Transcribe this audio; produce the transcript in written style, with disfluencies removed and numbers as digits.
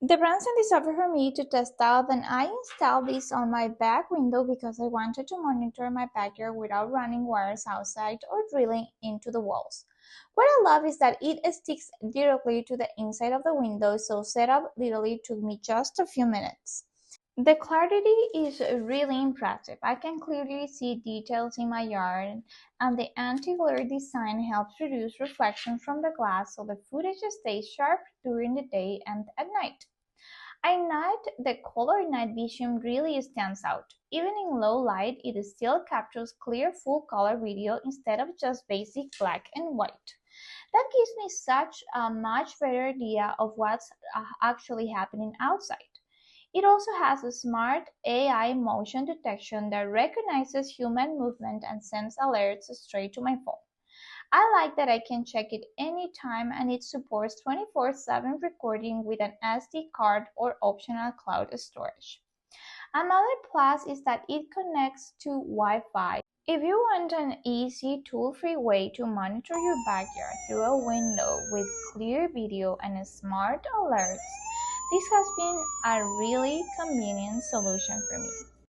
The brand sent this over for me to test out, and I installed this on my back window because I wanted to monitor my backyard without running wires outside or drilling into the walls. What I love is that it sticks directly to the inside of the window, so setup literally took me just a few minutes. The clarity is really impressive. I can clearly see details in my yard, and the anti-glare design helps reduce reflection from the glass so the footage stays sharp during the day and at night. At night, the color night vision really stands out. Even in low light, it still captures clear full color video instead of just basic black and white. That gives me such a much better idea of what's actually happening outside. It also has a smart AI motion detection that recognizes human movement and sends alerts straight to my phone. I like that I can check it anytime, and it supports 24/7 recording with an SD card or optional cloud storage. Another plus is that it connects to Wi-Fi. If you want an easy, tool-free way to monitor your backyard through a window with clear video and smart alerts, this has been a really convenient solution for me.